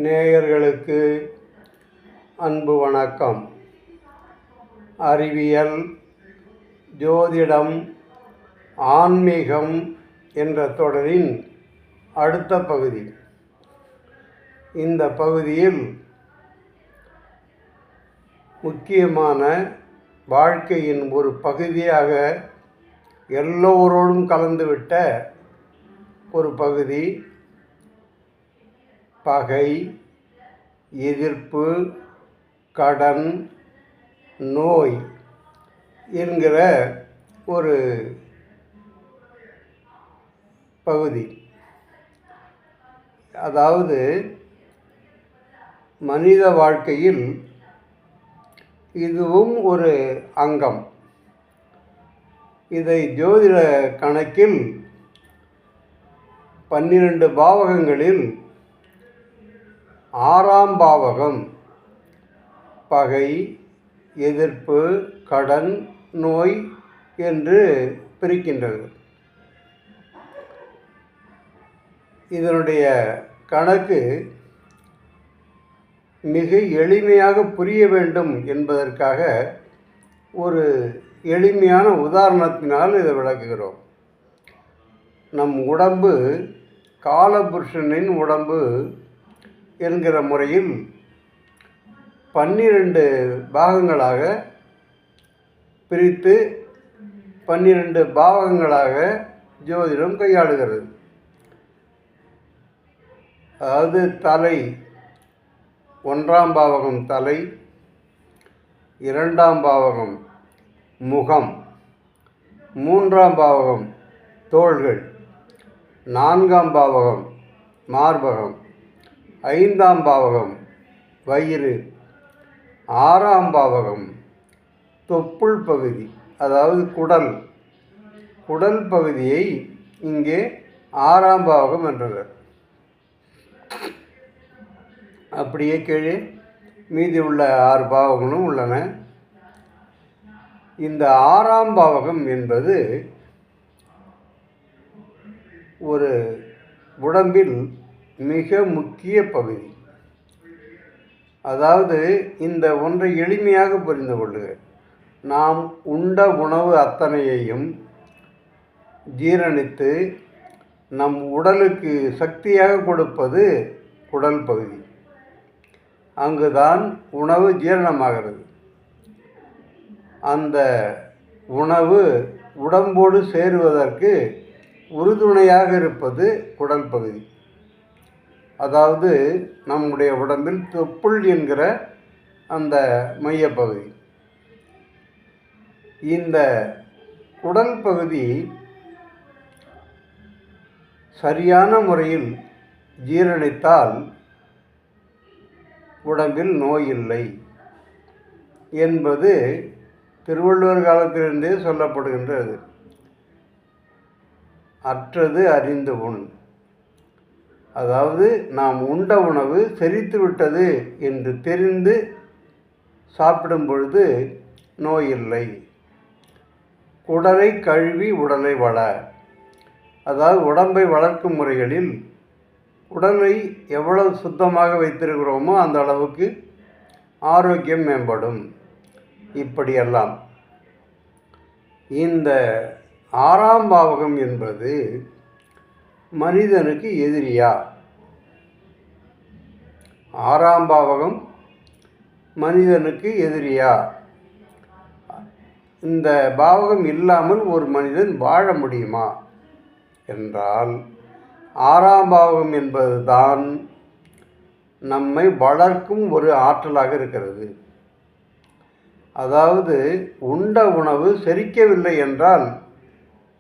நேயர்களுக்கு அன்பு வணக்கம். அறிவியல், ஜோதிடம், ஆன்மீகம் என்ற தொடரின் அடுத்த பகுதி. இந்த பகுதியில் முக்கியமான வாழ்க்கையின் ஒரு பகுதியாக எல்லோரோடும் கலந்துவிட்ட ஒரு பகுதி பகை, எதிர்ப்பு, கடன், நோய் என்கிற ஒரு பகுதி. அதாவது மனித வாழ்க்கையில் இதுவும் ஒரு அங்கம். இதை ஜோதிட கணக்கில் 12 பாவகங்களில் 6ஆம் பாவகம் பகை, எதிர்ப்பு, கடன், நோய் என்று பிரிக்கின்றது. இதனுடைய கணக்கு மிக எளிமையாக புரிய வேண்டும் என்பதற்காக ஒரு எளிமையான உதாரணத்தினால் இதை விளக்குகிறோம். நம் உடம்பு காலபுருஷனின் உடம்பு என்கிற முறையில் 12 பாகங்களாக பிரித்து 12 பாவகங்களாக ஜோதிடம் கையாளுகிறது. அதாவது தலை, 1ஆம் பாவகம் தலை, 2ஆம் பாவகம் முகம், 3ஆம் பாவகம் தோள்கள், 4ஆம் பாவகம் மார்பகம், 5ஆம் பாவகம் வயிறு, 6ஆம் பாவகம் தொப்புள் பகுதி, அதாவது குடல் பகுதியை இங்கே 6ஆம் பாவகம் என்றனர். அப்படியே கீழே மீதி உள்ள 6 பாவங்களும் உள்ளன. இந்த 6ஆம் பாவகம் என்பது ஒரு உடம்பில் மிக முக்கிய பகுதி. அதாவது இந்த ஒன்றை எளிமையாக புரிந்து கொள்ளுக. நாம் உண்ட உணவு அத்தனையையும் ஜீரணித்து நம் உடலுக்கு சக்தியாக கொடுப்பது குடல் பகுதி. அங்குதான் உணவு ஜீரணமாகிறது. அந்த உணவு உடம்போடு சேருவதற்கு உறுதுணையாக இருப்பது குடல் பகுதி. அதாவது நம்முடைய உடம்பில் தொப்புள் என்கிற அந்த மையப்பகுதி. இந்த குடல் பகுதி சரியான முறையில் ஜீரணித்தால் உடம்பில் நோய் இல்லை என்பது திருவள்ளுவர் காலத்திலிருந்தே சொல்லப்படுகின்றது. அற்றது அறிந்து உண். அதாவது நாம் உண்ட உணவு செரித்து விட்டது என்று தெரிந்து சாப்பிடும் பொழுது நோய் இல்லை. குடலை கழுவி உடலை வள. அதாவது உடம்பை வளர்க்கும் முறைகளில் உடலை எவ்வளவு சுத்தமாக வைத்திருக்கிறோமோ அந்த அளவுக்கு ஆரோக்கியம் மேம்படும். இப்படியெல்லாம் இந்த 6ஆம் பாவகம் என்பது மனிதனுக்கு எதிரியா? 6ஆம் பாவகம் மனிதனுக்கு எதிரியா? இந்த பாவகம் இல்லாமல் ஒரு மனிதன் வாழ முடியுமா என்றால் 6ஆம் பாவகம் என்பது தான் நம்மை வளர்க்கும் ஒரு ஆற்றலாக இருக்கிறது. அதாவது உண்ட உணவு செரிக்கவில்லை என்றால்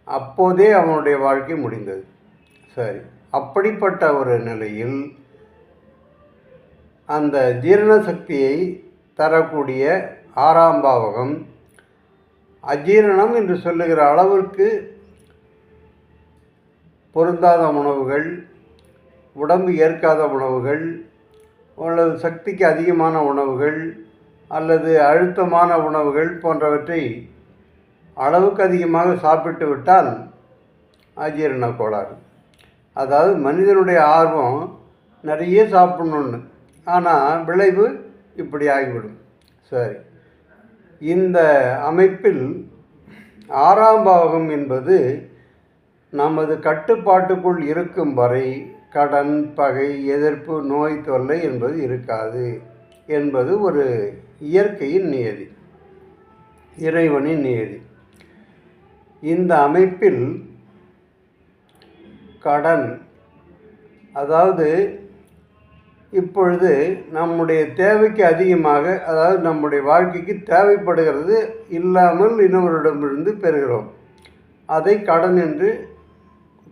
அப்போதே அவனுடைய வாழ்க்கை முடிந்தது. சரி, அப்படிப்பட்ட ஒரு நிலையில் அந்த ஜீரண சக்தியை தரக்கூடிய 6ஆம் பாவகம் அஜீரணம் என்று சொல்லுகிற அளவிற்கு பொருந்தாத உணவுகள், உடம்பு ஏற்காத உணவுகள், அல்லது சக்திக்கு அதிகமான உணவுகள் அல்லது அழுத்தமான உணவுகள் போன்றவற்றை அளவுக்கு அதிகமாக சாப்பிட்டு விட்டால் அஜீரண கோளாறு. அதாவது மனிதனுடைய ஆர்வம் நிறைய சாப்பிட்ணுன்னு, ஆனால் விளைவு இப்படி ஆகிவிடும். சரி, இந்த அமைப்பில் 6ஆம் பாவகம் என்பது நமது கட்டுப்பாட்டுக்குள் இருக்கும் வரை கடன், பகை, எதிர்ப்பு, நோய் தொல்லை என்பது இருக்காது என்பது ஒரு இயற்கையின் நியதி, இறைவனின் நியதி. இந்த அமைப்பில் கடன், அதாவது இப்பொழுது நம்முடைய தேவைக்கு அதிகமாக, அதாவது நம்முடைய வாழ்க்கைக்கு தேவைப்படுகிறது இல்லாமல் இன்னொருடமிருந்து பெறுகிறோம், அதை கடன் என்று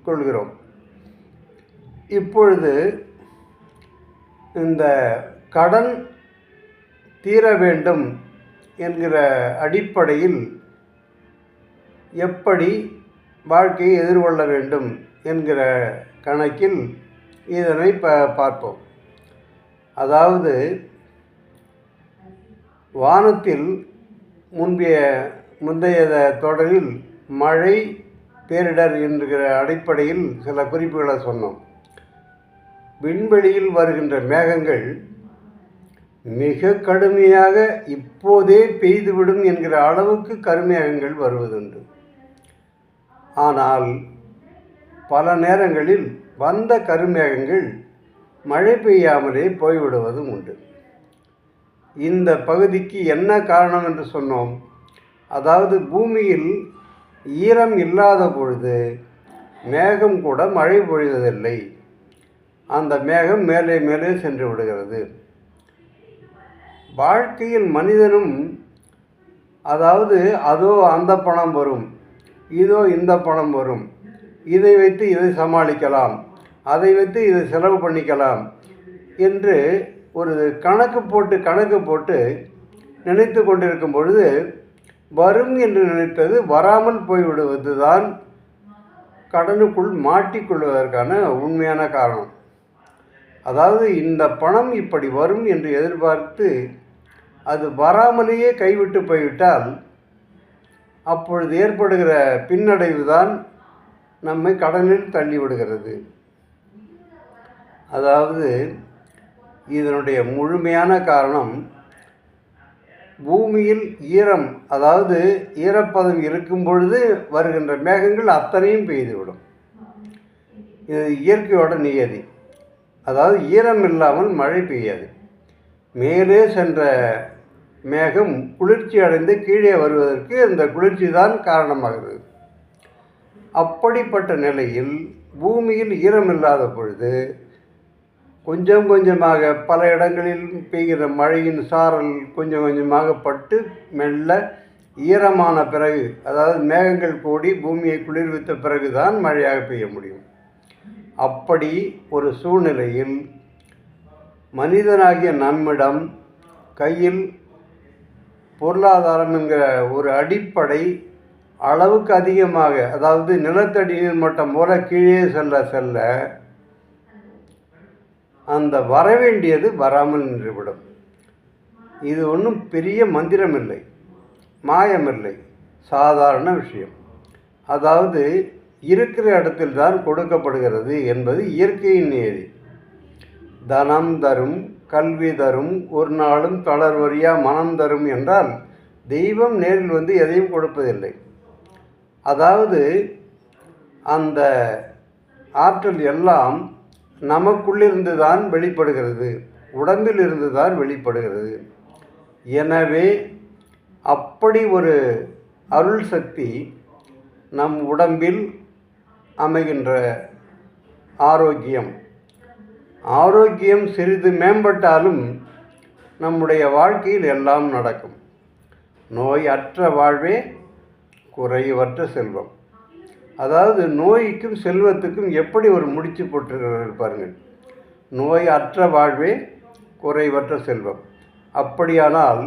கொள்கிறோம். இப்பொழுது இந்த கடன் தீர வேண்டும் என்கிற அடிப்படையில் எப்படி வாழ்க்கையை எதிர்கொள்ள வேண்டும் என்கிற கணக்கில் இதனை பார்ப்போம். அதாவது வானத்தில் முந்தைய தொடரில் மழை பேரிடர் என்கிற அடிப்படையில் சில குறிப்புகளை சொன்னோம். விண்வெளியில் வருகின்ற மேகங்கள் மிக கடுமையாக இப்போதே பெய்துவிடும் என்கிற அளவுக்கு கருமேகங்கள் வருவதுண்டு. ஆனால் பல நேரங்களில் வந்த கருமேகங்கள் மழை பெய்யாமலே போய்விடுவதும் உண்டு. இந்த பகுதிக்கு என்ன காரணம் என்று சொன்னோம்? அதாவது பூமியில் ஈரம் இல்லாத பொழுது மேகம் கூட மழை பொழிவதில்லை, அந்த மேகம் மேலே மேலே சென்று விடுகிறது. வாழ்க்கையில் மனிதனும், அதாவது அதோ அந்த பணம் வரும், இதோ இந்த பணம் வரும், இதை வைத்து இதை சமாளிக்கலாம், அதை வைத்து இதை செலவு பண்ணிக்கலாம் என்று ஒரு கணக்கு போட்டு நினைத்து கொண்டிருக்கும் பொழுது வரும் என்று நினைத்தது வராமல் போய்விடுவது தான் கடனுக்குள் மாட்டிக்கொள்வதற்கான உண்மையான காரணம். அதாவது இந்த பணம் இப்படி வரும் என்று எதிர்பார்த்து அது வராமலேயே கைவிட்டு போய்விட்டால் அப்பொழுது ஏற்படுகிற பின்னடைவு தான் நம்மை கடனில் தள்ளிவிடுகிறது. அதாவது இதனுடைய முழுமையான காரணம் பூமியில் ஈரம், அதாவது ஈரப்பதம் இருக்கும் பொழுது வருகின்ற மேகங்கள் அத்தனையும் பெய்துவிடும். இது இயற்கையோட நியதி. அதாவது ஈரம் இல்லாமல் மழை பெய்யாது. மேலே சென்ற மேகம் குளிர்ச்சி அடைந்து கீழே வருவதற்கு இந்த குளிர்ச்சி தான் காரணமாகிறது. அப்படிப்பட்ட நிலையில் பூமியில் ஈரம் இல்லாத பொழுது கொஞ்சம் கொஞ்சமாக பல இடங்களில் பெய்கிற மழையின் சாரல் கொஞ்சம் கொஞ்சமாக பட்டு மெல்ல ஈரமான பிறகு, அதாவது மேகங்கள் கூடி பூமியை குளிர்வித்த பிறகு தான் மழையாக பெய்ய முடியும். அப்படி ஒரு சூழ்நிலையில் மனிதனாகிய நம்மிடம் கையில் பொருளாதாரம் என்கிற ஒரு அடிப்படை அளவுக்கு அதிகமாக, அதாவது நிலத்தடி நீர் மட்டம் போல கீழே செல்ல அந்த வரவேண்டியது வராமல் நின்றுவிடும். இது ஒன்றும் பெரிய மந்திரமில்லை, மாயமில்லை, சாதாரண விஷயம். அதாவது இருக்கிற இடத்தில் தான் கொடுக்கப்படுகிறது என்பது இயற்கையின் நியதி. தனம் தரும், கல்வி தரும், ஒரு நாளும் தளர்வறியா மனம் தரும் என்றால் தெய்வம் நேரில் வந்து எதையும் கொடுப்பதில்லை. அதாவது அந்த ஆற்றல் எல்லாம் நமக்குள்ளிருந்து தான் வெளிப்படுகிறது, உடம்பில் இருந்து தான் வெளிப்படுகிறது. எனவே அப்படி ஒரு அருள் சக்தி நம் உடம்பில் அமைகின்ற ஆரோக்கியம் சிறிது மேம்பட்டாலும் நம்முடைய வாழ்க்கையில் எல்லாம் நடக்கும். நோய் அற்ற வாழ்வே குறைவற்ற செல்வம். அதாவது நோய்க்கும் செல்வத்துக்கும் எப்படி ஒரு முடிச்சு போட்டிருக்கிறார்கள் பாருங்கள். நோய் அற்ற வாழ்வே குறைவற்ற செல்வம். அப்படியானால்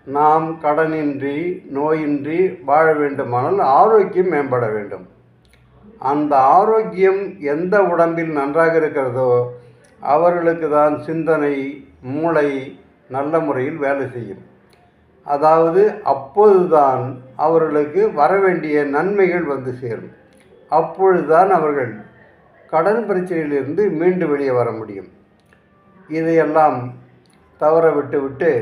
நாம் கடனின்றி நோயின்றி வாழ வேண்டுமானால் ஆரோக்கியம் மேம்பட வேண்டும். அந்த ஆரோக்கியம் எந்த உடம்பில் நன்றாக இருக்கிறதோ அவர்களுக்கு தான் சிந்தனை, மூளை நல்ல முறையில் வேலை செய்யும். அதாவது அப்போதுதான் அவர்களுக்கு வரவேண்டிய நன்மைகள் வந்து சேரும். அப்பொழுதுதான் அவர்கள் கடன் பிரச்சனையிலிருந்து மீண்டு வெளியே வர முடியும். இதையெல்லாம் தவற விட்டு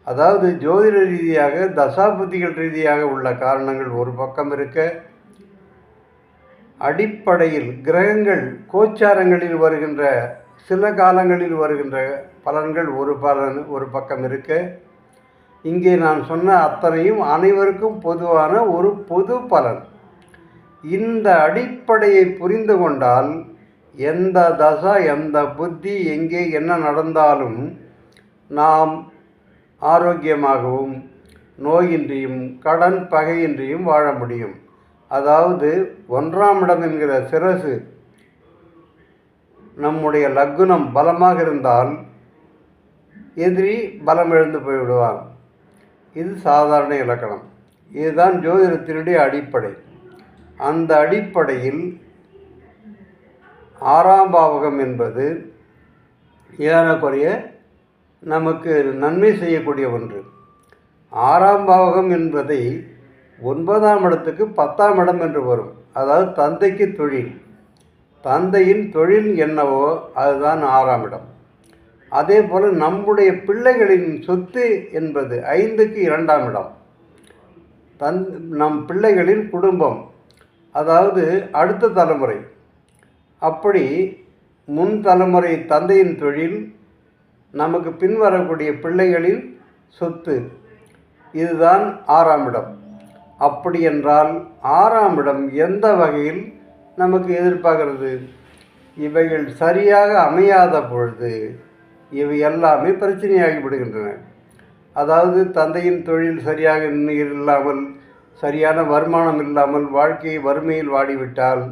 அதாவது ஜோதிட ரீதியாக தசாபுத்திகள் ரீதியாக உள்ள காரணங்கள் ஒரு பக்கம் இருக்க, அடிப்படையில் கிரகங்கள் கோச்சாரங்களில் வருகின்ற சில காலங்களில் வருகின்ற பலன்கள் ஒரு பக்கம் இருக்க, இங்கே நான் சொன்ன அத்தனையும் அனைவருக்கும் பொதுவான ஒரு பொது பலன். இந்த அடிப்படையை புரிந்து கொண்டால் எந்த தசா எந்த புத்தி எங்கே என்ன நடந்தாலும் நாம் ஆரோக்கியமாகவும் நோயின்றியும் கடன் பகையின்றியும் வாழ முடியும். அதாவது 1ஆம் இடம் என்கிற சிரசு நம்முடைய லக்னம் பலமாக இருந்தால் எதிரி பலம் இழந்து போய்விடுவான். இது சாதாரண இலக்கணம். இதுதான் ஜோதிடத்தினுடைய அடிப்படை. அந்த அடிப்படையில் 6ஆம் பாவகம் என்பது ஏறக்குறைய நமக்கு நன்மை செய்யக்கூடிய ஒன்று. 6ஆம் பாவகம் என்பதை 9ஆம் இடத்துக்கு 10ஆம் இடம் என்று வரும். அதாவது தந்தைக்கு தொழில், தந்தையின் தொழில் என்னவோ அதுதான் 6ஆம் இடம். அதே போல் நம்முடைய பிள்ளைகளின் சொத்து என்பது 5க்கு 2ஆம் இடம். நம் பிள்ளைகளின் குடும்பம், அதாவது அடுத்த தலைமுறை. அப்படி முன் தலைமுறை தந்தையின் தொழில், நமக்கு பின்வரக்கூடிய பிள்ளைகளின் சொத்து, இதுதான் 6ஆம் இடம். அப்படி என்றால் 6ஆம் இடம் எந்த வகையில் நமக்கு எதிர்பார்க்கிறது? இவைகள் சரியாக அமையாத பொழுது இவை எல்லாமே பிரச்சனையாகி விடுகின்றன. அதாவது தந்தையின் தொழில் சரியாக இல்லாமல், சரியான வருமானம் இல்லாமல் வாழ்க்கையை வறுமையில் வாடிவிட்டால்,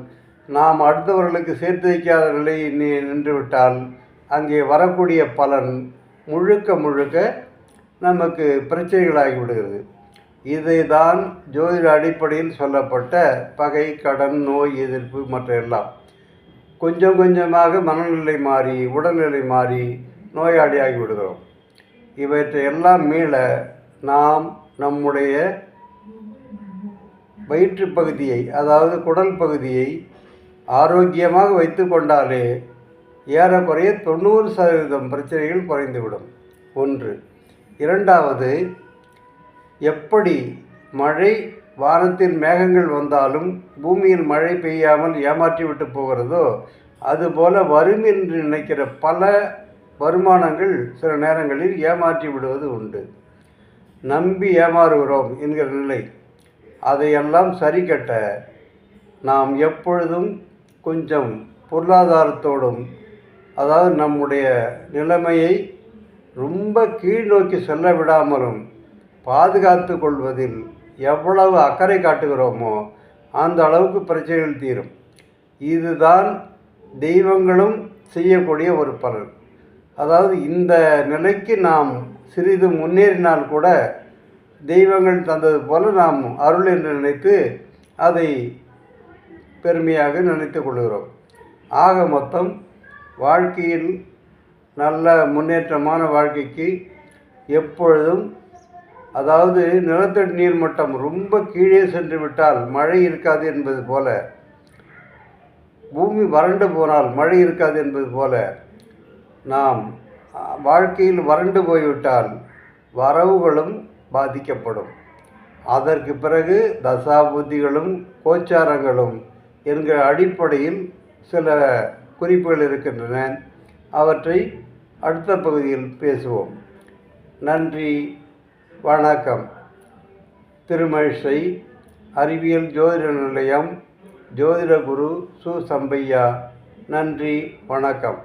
நாம் அடுத்தவர்களுக்கு சேர்த்து வைக்காத நிலையை நின்றுவிட்டால், அங்கே வரக்கூடிய பலன் முழுக்க நமக்கு பிரச்சனைகளாகி விடுகிறது. இதை தான் ஜோதிட அடிப்படையில் சொல்லப்பட்ட பகை, கடன், நோய் எதிர்ப்பு மற்ற எல்லாம். கொஞ்சமாக மனநிலை மாறி உடல்நிலை மாறி நோயாளியாகி விடுகிறோம். இவற்றை எல்லாம் மீள நாம் நம்முடைய வயிற்று பகுதியை, அதாவது குடல் பகுதியை ஆரோக்கியமாக வைத்து கொண்டாலே ஏறக்குறைய 90% பிரச்சனைகள் குறைந்துவிடும். ஒன்று. இரண்டாவது, எப்படி மழை வானத்தில் மேகங்கள் வந்தாலும் பூமியில் மழை பெய்யாமல் ஏமாற்றி விட்டு போகிறதோ, அதுபோல வரும் என்று நினைக்கிற பல வருமானங்கள் சில நேரங்களில் ஏமாற்றி விடுவது உண்டு. நம்பி ஏமாறுகிறோம் என்கிற நிலை, அதையெல்லாம் சரி கட்ட நாம் எப்பொழுதும் கொஞ்சம் பொருளாதாரத்தோடும், அதாவது நம்முடைய நிலைமையை ரொம்ப கீழ் நோக்கி செல்ல விடாமலும் பாதுகாத்து கொள்வதில் எவ்வளவு அக்கறை காட்டுகிறோமோ அந்த அளவுக்கு பிரச்சனைகள் தீரும். இதுதான் தெய்வங்களும் செய்யக்கூடிய ஒரு பலன். அதாவது இந்த நிலைக்கு நாம் சிறிது முன்னேறினால் கூட தெய்வங்கள் தந்தது போல நாம் அருள் என்று நினைத்து அதை பெருமையாக நினைத்து கொள்கிறோம். ஆக மொத்தம் வாழ்க்கையில் நல்ல முன்னேற்றமான வாழ்க்கைக்கு எப்பொழுதும், அதாவது நிலத்தடி நீர் மட்டம் ரொம்ப கீழே சென்று விட்டால் மழை இருக்காது என்பது போல, பூமி வறண்டு போனால் மழை இருக்காது என்பது போல, நாம் வாழ்க்கையில் வறண்டு போய்விட்டால் வரவுகளும் பாதிக்கப்படும். அதற்கு பிறகு தசாபுத்திகளும் கோச்சாரங்களும் என்கிற அடிப்படையில் சில குறிப்புகள் இருக்கின்றன. அவற்றை அடுத்த பகுதியில் பேசுவோம். நன்றி, வணக்கம். திருமழிசை அறிவியல் ஜோதிட நிலையம், ஜோதிட குரு சு. சம்பையா. நன்றி, வணக்கம்.